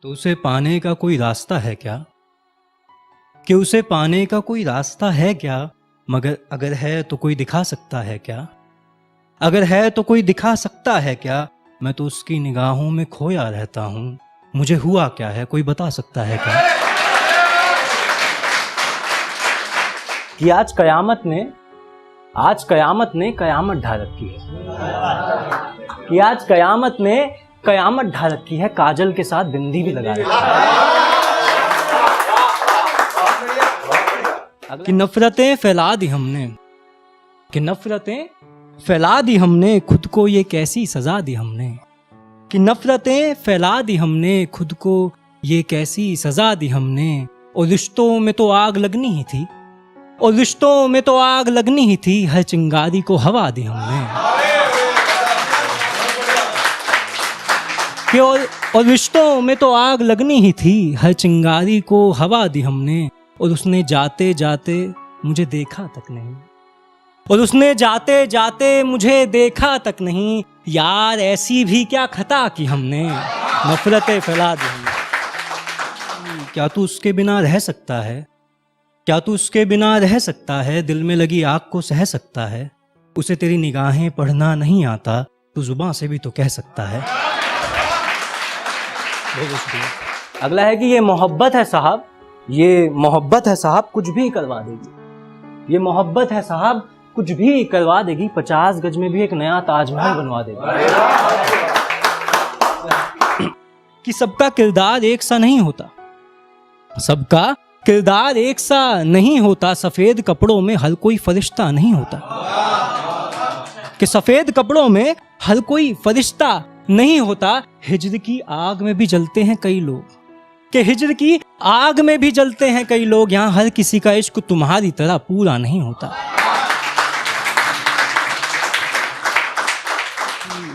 तो उसे पाने का कोई रास्ता है क्या? कि उसे पाने का कोई रास्ता है क्या? मगर अगर है तो कोई दिखा सकता है क्या? अगर है तो कोई दिखा सकता है क्या? मैं तो उसकी निगाहों में खोया रहता हूँ, मुझे हुआ क्या है कोई बता सकता है क्या? कि आज कयामत ने कयामत ढा रखी है। कि आज कयामत ने कयामत ढा रखी है, काजल के साथ बिंदी भी लगा रखी है। कि नफरतें फैला दी हमने, खुद को ये कैसी सजा दी हमने। कि नफरतें फैला दी हमने, खुद को ये कैसी सजा दी हमने। और रिश्तों में तो आग लगनी ही थी, हर चिंगारी को हवा दी हमने। कि और रिश्तों में तो आग लगनी ही थी, हर चिंगारी को हवा दी हमने। और उसने जाते जाते मुझे देखा तक नहीं, यार ऐसी भी क्या खता की हमने, नफरतें फैला दी हमने। क्या तू उसके बिना रह सकता है? दिल में लगी आग को सह सकता है? उसे तेरी निगाहें पढ़ना नहीं आता, तू जुबान से भी तो कह सकता है। अगला है कि ये मोहब्बत है साहब, कुछ भी करवा देगी। ये मोहब्बत है साहब, कुछ भी करवा देगी। 50 गज में भी एक नया ताजमहल बनवा देगी। कि सबका किरदार एक सा नहीं होता, सफेद कपड़ों में हर कोई फरिश्ता नहीं होता। कि सफेद कपड़ों में हर कोई फरिश्ता नहीं होता। हिज्र की आग में भी जलते हैं कई लोग, यहाँ हर किसी का इश्क तुम्हारी तरह पूरा नहीं होता।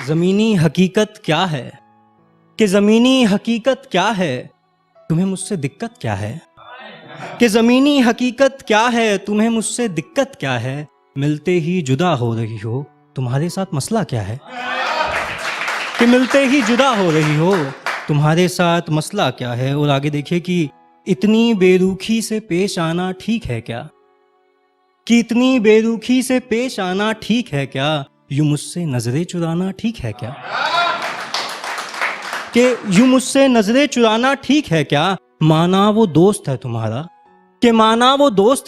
ज़मीनी हकीकत क्या है? तुम्हें मुझसे दिक्कत क्या है? कि ज़मीनी हकीकत क्या है? तुम्हें मुझसे दिक्कत क्या है? मिलते ही जुदा हो रही हो, तुम्हारे साथ मसला क्या है? कि मिलते ही जुदा हो रही हो, तुम्हारे साथ मसला क्या है? और आगे देखिए कि इतनी बेरुखी से पेश आना ठीक है क्या? कि इतनी बेरुखी से पेश आना ठीक है क्या? यूं मुझसे नजरें चुराना ठीक है क्या? कि यूं मुझसे नजरें चुराना ठीक है क्या? माना वो दोस्त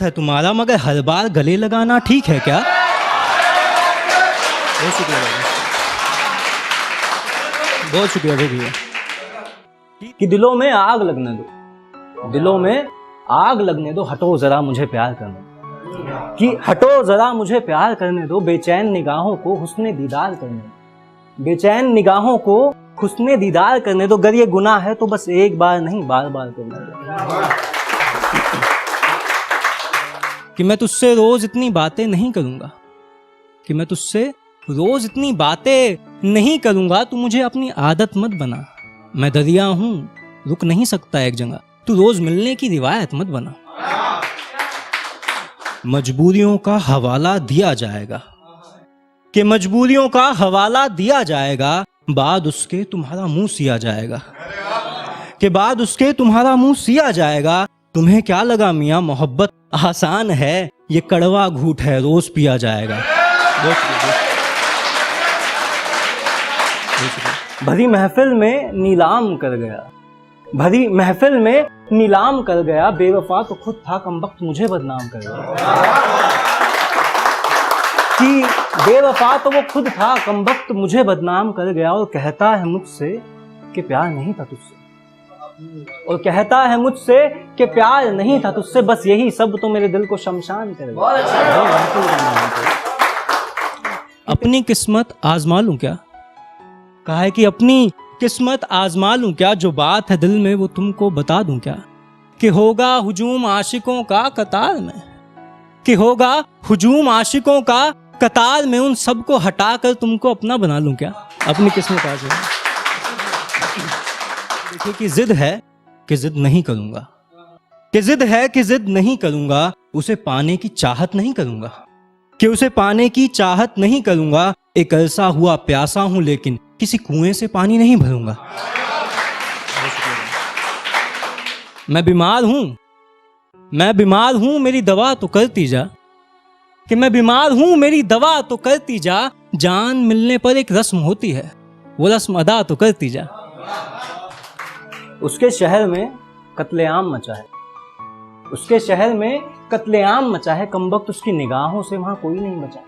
है तुम्हारा, मगर हर बार गले लगाना ठीक है क्या? बहुत शुक्रिया भैया। कि दिलों में आग लगने दो, हटो जरा मुझे प्यार करने दो। बेचैन निगाहों को हुस्ने दीदार करने दो। अगर ये गुनाह है तो बस एक बार नहीं बार बार करने दो। कि मैं तुझसे रोज इतनी बातें नहीं करूंगा, तू मुझे अपनी आदत मत बना। मैं दरिया हूं, रुक नहीं सकता एक जगह, तू रोज मिलने की रिवायत मत बना। मजबूरियों का हवाला दिया जाएगा, बाद उसके तुम्हारा मुंह सिया जाएगा। तुम्हें क्या लगा मियां मोहब्बत आसान है, ये कड़वा घूंट है रोज पिया जाएगा। भरी महफिल में नीलाम कर गया, बेवफा तो खुद था कमबख्त मुझे बदनाम कर गया। कि बेवफा तो वो खुद था कमबख्त मुझे बदनाम कर गया। और कहता है मुझसे कि प्यार नहीं था तुझसे, बस यही सब तो मेरे दिल को शमशान कर गया। अपनी किस्मत आजमा लूं क्या? कहा है कि अपनी किस्मत आजमा लूं क्या? जो बात है दिल में वो तुमको बता दूं क्या? कि होगा हुजूम आशिकों का कतार में, उन सबको हटाकर तुमको अपना बना लूं क्या? अपनी किस्मत आजमा। देखिए कि जिद है कि जिद नहीं करूंगा, उसे पाने की चाहत नहीं करूंगा। एक अरसा हुआ प्यासा हूं, लेकिन किसी कुएं से पानी नहीं भरूंगा। मैं बीमार हूं मेरी दवा तो करती जा, कि मैं बीमार हूं मेरी दवा तो करती जा, जान मिलने पर एक रस्म होती है वो रस्म अदा तो करती जा। उसके शहर में कत्लेआम मचा है, उसके शहर में कत्लेआम मचा है, कमबख्त उसकी निगाहों से वहां कोई नहीं बचा।